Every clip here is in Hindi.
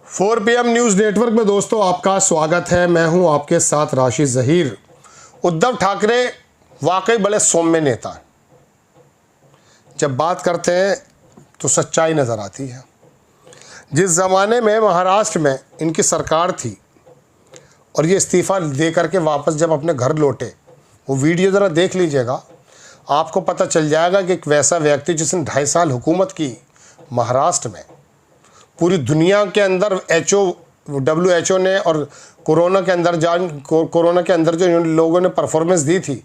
4 PM न्यूज़ नेटवर्क में दोस्तों आपका स्वागत है। मैं हूं आपके साथ राशिद ज़हीर। उद्धव ठाकरे वाकई बड़े सौम्य नेता हैं। जब बात करते हैं तो सच्चाई नज़र आती है। जिस ज़माने में महाराष्ट्र में इनकी सरकार थी और ये इस्तीफ़ा दे करके वापस जब अपने घर लौटे, वो वीडियो ज़रा देख लीजिएगा, आपको पता चल जाएगा कि एक वैसा व्यक्ति जिसने 2.5 साल हुकूमत की महाराष्ट्र में, पूरी दुनिया के अंदर WHO ने और कोरोना के अंदर जो लोगों ने परफॉर्मेंस दी थी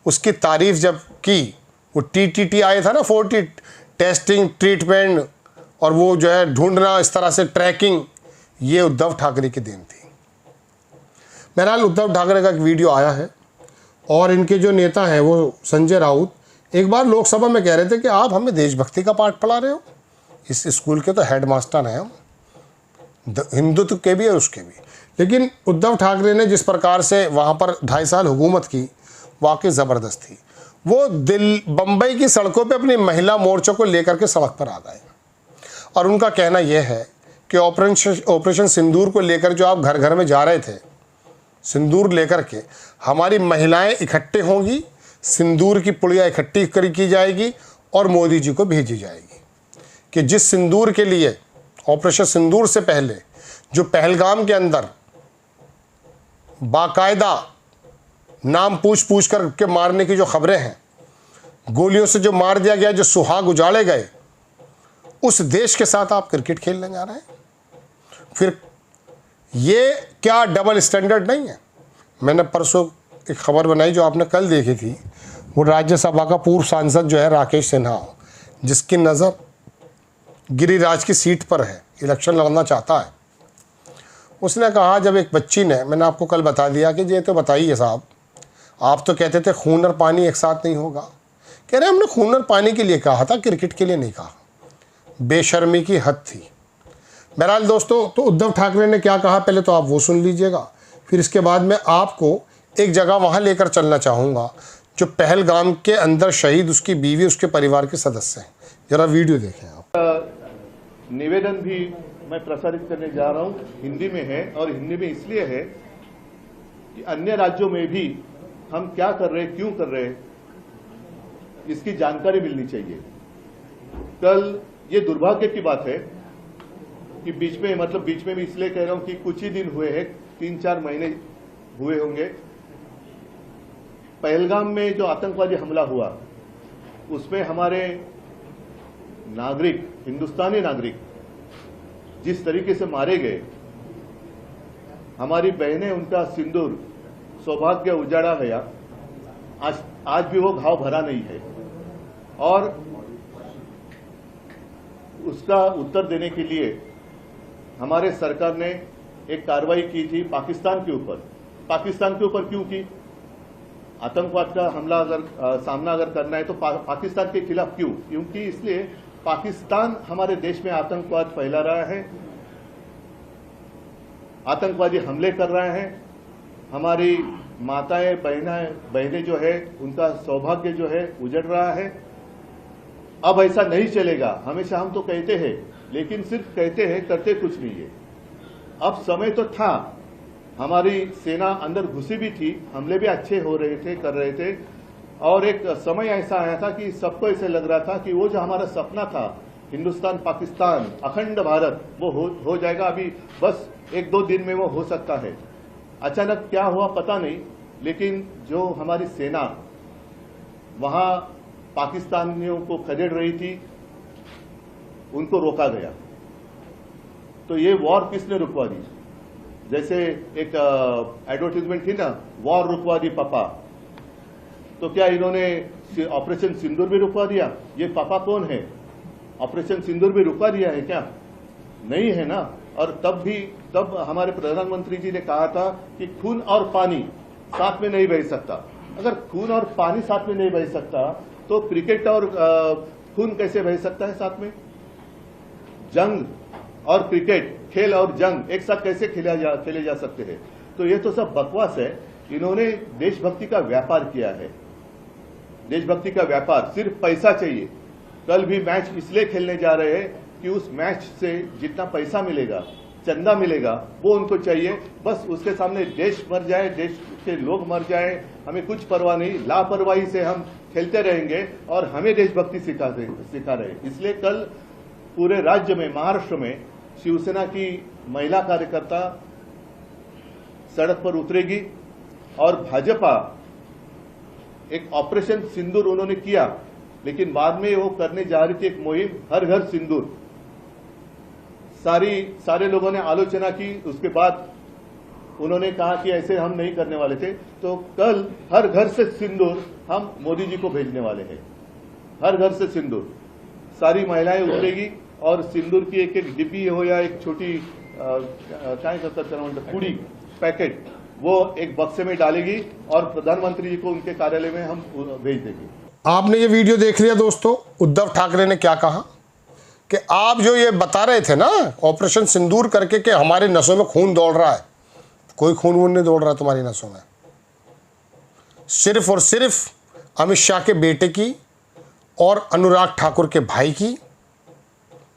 उसकी तारीफ जब की, वो TTT आया था ना, 40 टेस्टिंग, ट्रीटमेंट और वो जो है ढूंढना, इस तरह से ट्रैकिंग, ये उद्धव ठाकरे की देन थी। बहरहाल उद्धव ठाकरे का एक वीडियो आया है और इनके जो नेता हैं वो संजय राउत एक बार लोकसभा में कह रहे थे कि आप हमें देशभक्ति का पाठ पढ़ा रहे हो। इस स्कूल के तो हेड मास्टर हैं हम, हिंदुत्व के भी और उसके भी। लेकिन उद्धव ठाकरे ने जिस प्रकार से वहाँ पर 2.5 साल हुकूमत की, वाकई ज़बरदस्त थी। वो बम्बई की सड़कों पे अपनी महिला मोर्चों को लेकर के सड़क पर आ गए और उनका कहना यह है कि ऑपरेशन सिंदूर को लेकर जो आप घर घर में जा रहे थे, सिंदूर लेकर के हमारी महिलाएं इकट्ठे होंगी, सिंदूर की पुड़िया इकट्ठी की जाएगी और मोदी जी को भेजी जाएगी। कि जिस सिंदूर के लिए ऑपरेशन सिंदूर से पहले जो पहलगाम के अंदर बाकायदा नाम पूछ कर के मारने की जो खबरें हैं, गोलियों से जो मार दिया गया, जो सुहाग उजाड़े गए, उस देश के साथ आप क्रिकेट खेलने जा रहे हैं। फिर ये क्या डबल स्टैंडर्ड नहीं है? मैंने परसों एक खबर बनाई जो आपने कल देखी थी, वो राज्यसभा का पूर्व सांसद जो है राकेश सिन्हा, जिसकी नज़र गिरिराज की सीट पर है, इलेक्शन लड़ना चाहता है। उसने कहा, जब एक बच्ची ने, मैंने आपको कल बता दिया कि ये तो बताइए साहब, आप तो कहते थे खून और पानी एक साथ नहीं होगा। कह रहे हमने खून और पानी के लिए कहा था, क्रिकेट के लिए नहीं कहा। बेशर्मी की हद थी। बहरहाल दोस्तों, तो उद्धव ठाकरे ने क्या कहा पहले तो आप वो सुन लीजिएगा, फिर इसके बाद मैं आपको एक जगह वहाँ लेकर चलना चाहूँगा जो पहलगाम के अंदर शहीद उसकी बीवी, उसके परिवार के सदस्य हैं। जरा वीडियो देखें आप। निवेदन भी मैं प्रसारित करने जा रहा हूं, हिंदी में है और हिंदी में इसलिए है कि अन्य राज्यों में भी हम क्या कर रहे हैं, क्यों कर रहे हैं, इसकी जानकारी मिलनी चाहिए। कल ये दुर्भाग्य की बात है कि बीच में भी इसलिए कह रहा हूं कि कुछ ही दिन हुए हैं, 3-4 महीने हुए होंगे, पहलगाम में जो आतंकवादी हमला हुआ उसमें हमारे नागरिक, हिंदुस्तानी नागरिक जिस तरीके से मारे गए, हमारी बहनें, उनका सिंदूर, सौभाग्य उजाड़ा गया। आज भी वो घाव भरा नहीं है और उसका उत्तर देने के लिए हमारे सरकार ने एक कार्रवाई की थी पाकिस्तान के ऊपर। पाकिस्तान के ऊपर क्यों की? आतंकवाद का हमला सामना करना है तो पाकिस्तान के खिलाफ क्यों? क्योंकि इसलिए पाकिस्तान हमारे देश में आतंकवाद फैला रहा है, आतंकवादी हमले कर रहा है, हमारी माताएं, बहनें जो है उनका सौभाग्य जो है उजड़ रहा है। अब ऐसा नहीं चलेगा। हमेशा हम तो कहते हैं, लेकिन सिर्फ कहते हैं, करते कुछ नहीं है। अब समय तो था, हमारी सेना अंदर घुसी भी थी, हमले भी अच्छे हो रहे थे, कर रहे थे, और एक समय ऐसा आया था कि सबको ऐसे लग रहा था कि वो जो हमारा सपना था, हिंदुस्तान, पाकिस्तान, अखंड भारत, वो हो जाएगा। अभी बस 1-2 दिन में वो हो सकता है। अचानक क्या हुआ पता नहीं, लेकिन जो हमारी सेना वहां पाकिस्तानियों को खदेड़ रही थी, उनको रोका गया। तो ये वॉर किसने रुकवा दी? जैसे एक एडवर्टीजमेंट थी ना, वॉर रुकवा दी पापा, तो क्या इन्होंने ऑपरेशन सिंदूर भी रुकवा दिया? ये पापा कौन है? ऑपरेशन सिंदूर भी रुकवा दिया है क्या? नहीं है ना। और तब हमारे प्रधानमंत्री जी ने कहा था कि खून और पानी साथ में नहीं बह सकता। अगर खून और पानी साथ में नहीं बह सकता तो क्रिकेट और खून कैसे बह सकता है साथ में? जंग और क्रिकेट, खेल और जंग एक साथ कैसे खेले जा सकते हैं? तो ये तो सब बकवास है। इन्होंने देशभक्ति का व्यापार किया है। देशभक्ति का व्यापार, सिर्फ पैसा चाहिए। कल भी मैच इसलिए खेलने जा रहे हैं कि उस मैच से जितना पैसा मिलेगा चंदा मिलेगा वो उनको चाहिए। बस उसके सामने देश मर जाए, देश के लोग मर जाए, हमें कुछ परवाह नहीं। लापरवाही से हम खेलते रहेंगे और हमें देशभक्ति सिखा रहे। इसलिए कल पूरे राज्य में, महाराष्ट्र में शिवसेना की महिला कार्यकर्ता सड़क पर उतरेगी और भाजपा एक ऑपरेशन सिंदूर उन्होंने किया, लेकिन बाद में वो करने जा रही थी एक मुहिम हर घर सिंदूर। सारे लोगों ने आलोचना की, उसके बाद उन्होंने कहा कि ऐसे हम नहीं करने वाले थे। तो कल हर घर से सिंदूर हम मोदी जी को भेजने वाले हैं। हर घर से सिंदूर, सारी महिलाएं उतरेगी और सिंदूर की एक एक डिब्बी हो या एक छोटी क्या कुड़ी पैकेट, वो एक बक्से में डालेगी और प्रधानमंत्री जी को उनके कार्यालय में हम भेज देंगे। आपने ये वीडियो देख लिया दोस्तों, उद्धव ठाकरे ने क्या कहा कि आप जो ये बता रहे थे ना ऑपरेशन सिंदूर करके कि हमारे नसों में खून दौड़ रहा है, कोई खून वून नहीं दौड़ रहा तुम्हारी नसों में। सिर्फ और सिर्फ अमित शाह के बेटे की और अनुराग ठाकुर के भाई की,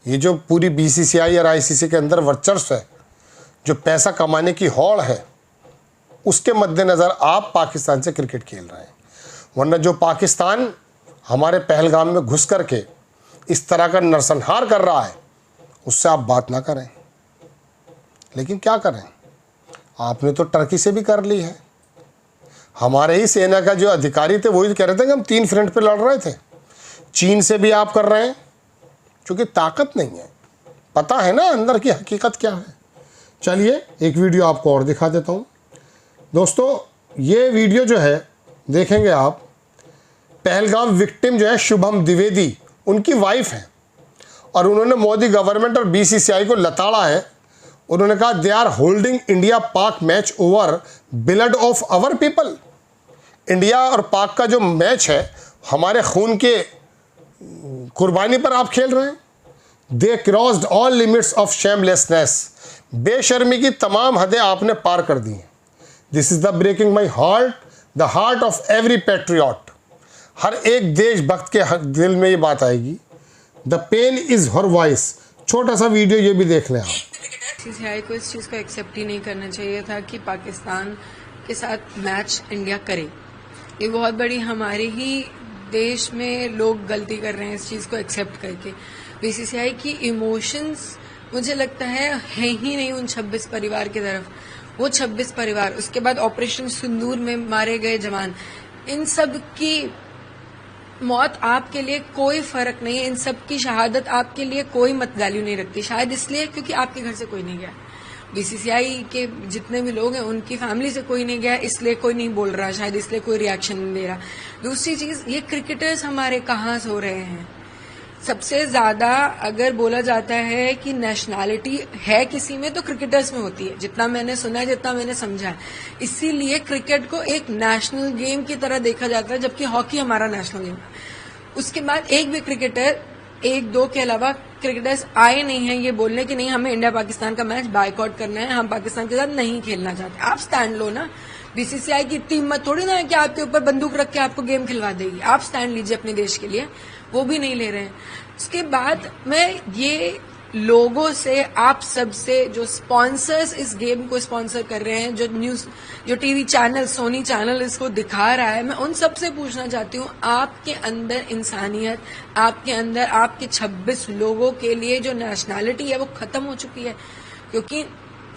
ये जो पूरी बीसीसीआई और आईसीसी के अंदर वर्चस्व है, जो पैसा कमाने की हौड़ है, उसके मद्देनज़र आप पाकिस्तान से क्रिकेट खेल रहे हैं। वरना जो पाकिस्तान हमारे पहलगाम में घुस करके इस तरह का नरसंहार कर रहा है, उससे आप बात ना करें। लेकिन क्या करें, आपने तो टर्की से भी कर ली है। हमारे ही सेना का जो अधिकारी थे वही कह रहे थे कि हम 3 फ्रंट पे लड़ रहे थे। चीन से भी आप कर रहे हैं, क्योंकि ताकत नहीं है, पता है ना अंदर की हकीकत क्या है। चलिए एक वीडियो आपको और दिखा देता हूँ दोस्तों। ये वीडियो जो है देखेंगे आप, पहलगाम विक्टिम जो है शुभम द्विवेदी, उनकी वाइफ है और उन्होंने मोदी गवर्नमेंट और बीसीसीआई को लताड़ा है। उन्होंने कहा they are holding India Pak match over blood of our people. India और पाक का जो मैच है, हमारे खून के कुर्बानी पर आप खेल रहे हैं। They crossed all limits of shamelessness. बेशर्मी की तमाम हदें आपने पार कर दी हैं। This is the breaking my heart, the heart of every patriot. हर एक देशभक्त के दिल में ये बात आएगी। The pain is her voice. छोटा सा वीडियो ये भी देख लें आप। बीसीसीआई को इस चीज़ को एक्सेप्ट ही नहीं करना चाहिए था कि पाकिस्तान के साथ मैच इंडिया करे। ये बहुत बड़ी हमारे ही देश में लोग गलती कर रहे हैं इस चीज़ को एक्सेप्ट करके। बीसीसीआई की इमोशंस मुझे लगता है ही नहीं उन 26 परिवार की तरफ। वो 26 परिवार, उसके बाद ऑपरेशन सिंदूर में मारे गए जवान, इन सब की मौत आपके लिए कोई फर्क नहीं है। इन सब की शहादत आपके लिए कोई मत वैल्यू नहीं रखती। शायद इसलिए क्योंकि आपके घर से कोई नहीं गया। बीसीसीआई के जितने भी लोग हैं उनकी फैमिली से कोई नहीं गया, इसलिए कोई नहीं बोल रहा, शायद इसलिए कोई रिएक्शन नहीं दे रहा। दूसरी चीज, ये क्रिकेटर्स हमारे कहाँ सो रहे हैं। सबसे ज्यादा अगर बोला जाता है कि नेशनैलिटी है किसी में तो क्रिकेटर्स में होती है, जितना मैंने सुना है, जितना मैंने समझा है। इसीलिए क्रिकेट को एक नेशनल गेम की तरह देखा जाता है, जबकि हॉकी हमारा नेशनल गेम है। उसके बाद एक भी क्रिकेटर, 1-2 के अलावा क्रिकेटर्स आए नहीं हैं ये बोलने कि नहीं हमें इंडिया पाकिस्तान का मैच बायकॉट करना है, हम पाकिस्तान के साथ नहीं खेलना चाहते। आप स्टैंड लो ना। बीसीसीआई की इतनी हिम्मत थोड़ी ना है कि आपके ऊपर बंदूक रख के आपको गेम खिलवा देगी। आप स्टैंड लीजिए अपने देश के लिए, वो भी नहीं ले रहे हैं। उसके बाद मैं ये लोगों से, आप सबसे, जो स्पॉन्सर्स इस गेम को स्पॉन्सर कर रहे हैं, जो टीवी चैनल, सोनी चैनल इसको दिखा रहा है, मैं उन सबसे पूछना चाहती हूँ, आपके अंदर इंसानियत, आपके अंदर आपके 26 लोगों के लिए जो नेशनैलिटी है वो खत्म हो चुकी है। क्योंकि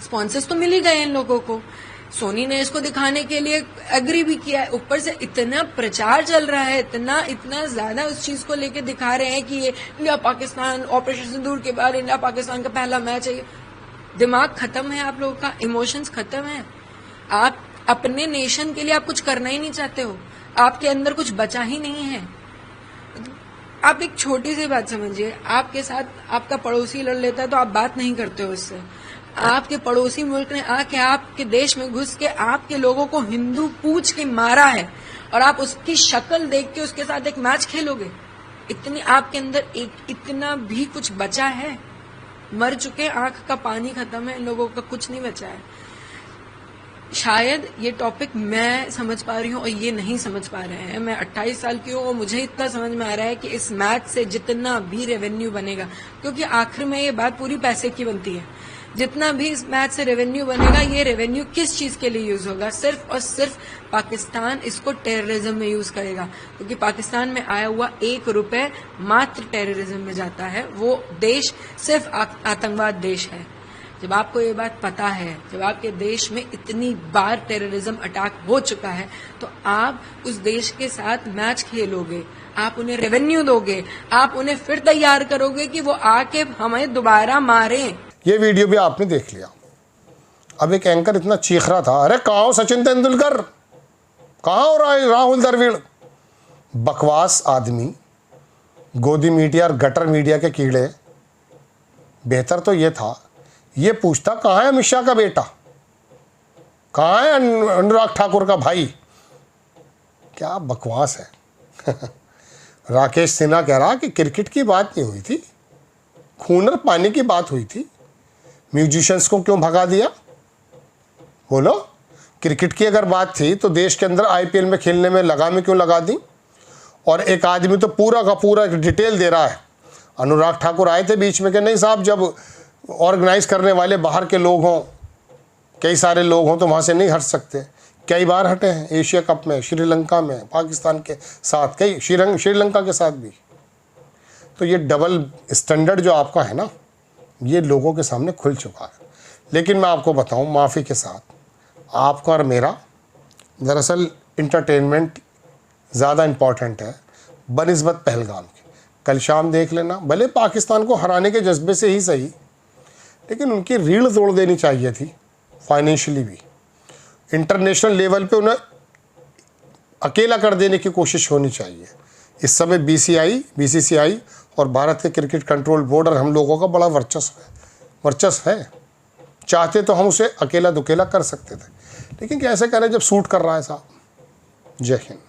स्पॉन्सर्स तो मिल ही गए इन लोगों को। सोनी ने इसको दिखाने के लिए एग्री भी किया है। ऊपर से इतना प्रचार चल रहा है, इतना ज्यादा उस चीज को लेके दिखा रहे हैं कि ये इंडिया पाकिस्तान, ऑपरेशन सिंदूर के बाद इंडिया पाकिस्तान का पहला मैच है। दिमाग खत्म है आप लोगों का, इमोशंस खत्म है। आप अपने नेशन के लिए आप कुछ करना ही नहीं चाहते हो, आपके अंदर कुछ बचा ही नहीं है। आप एक छोटी सी बात समझिए, आपके साथ आपका पड़ोसी लड़ लेता है तो आप बात नहीं करते हो उससे। आपके पड़ोसी मुल्क ने आके आपके देश में घुस के आपके लोगों को हिंदू पूछ के मारा है और आप उसकी शक्ल देख के उसके साथ एक मैच खेलोगे? इतनी आपके अंदर इतना भी कुछ बचा है? मर चुके, आंख का पानी खत्म है, इन लोगों का कुछ नहीं बचा है। शायद ये टॉपिक मैं समझ पा रही हूँ और ये नहीं समझ पा रहे हैं। मैं 28 साल की हूँ और मुझे इतना समझ में आ रहा है कि इस मैच से जितना भी रेवेन्यू बनेगा, क्योंकि आखिर में ये बात पूरी पैसे की बनती है। जितना भी इस मैच से रेवेन्यू बनेगा, ये रेवेन्यू किस चीज के लिए यूज होगा? सिर्फ और सिर्फ पाकिस्तान इसको टेररिज्म में यूज करेगा, क्योंकि पाकिस्तान में आया हुआ 1 रुपए मात्र टेररिज्म में जाता है। वो देश सिर्फ आतंकवाद देश है। जब आपको ये बात पता है, जब आपके देश में इतनी बार टेररिज्म अटैक हो चुका है, तो आप उस देश के साथ मैच खेलोगे, आप उन्हें रेवेन्यू दोगे, आप उन्हें फिर तैयार करोगे कि वो आके हमें दोबारा मारें। ये वीडियो भी आपने देख लिया। अब एक एंकर इतना चीख रहा था, अरे कहाँ हो सचिन तेंदुलकर, कहाँ हो राहुल द्रविड़। बकवास आदमी, गोदी मीडिया और गटर मीडिया के कीड़े। बेहतर तो ये था, ये पूछता कहाँ है अमित शाह का बेटा, कहाँ है अनुराग ठाकुर का भाई। क्या बकवास है। राकेश सिन्हा कह रहा कि क्रिकेट की बात नहीं हुई थी, खून और पानी की बात हुई थी, म्यूजिशियंस को क्यों भगा दिया? बोलो, क्रिकेट की अगर बात थी तो देश के अंदर आईपीएल में खेलने में लगामें क्यों लगा दी? और एक आदमी तो पूरा का पूरा डिटेल दे रहा है। अनुराग ठाकुर आए थे बीच में कि नहीं साहब, जब ऑर्गेनाइज करने वाले बाहर के लोग हों, कई सारे लोग हों, तो वहाँ से नहीं हट सकते। कई बार हटे हैं, एशिया कप में, श्रीलंका में, पाकिस्तान के साथ, कई श्रीलंका के साथ भी। तो ये डबल स्टैंडर्ड जो आपका है ना, ये लोगों के सामने खुल चुका है। लेकिन मैं आपको बताऊं, माफ़ी के साथ, आपका और मेरा दरअसल इंटरटेनमेंट ज़्यादा इम्पॉर्टेंट है बनिस्बत पहलगाम के। कल शाम देख लेना, भले पाकिस्तान को हराने के जज्बे से ही सही, लेकिन उनकी रीढ़ तोड़ देनी चाहिए थी, फाइनेंशियली भी। इंटरनेशनल लेवल पे उन्हें अकेला कर देने की कोशिश होनी चाहिए। इस समय बीसीसीआई और भारत के क्रिकेट कंट्रोल बोर्ड और हम लोगों का बड़ा वर्चस्व है। चाहते तो हम उसे अकेला दुकेला कर सकते थे, लेकिन कैसे करें जब सूट कर रहा है साहब। जय हिंद।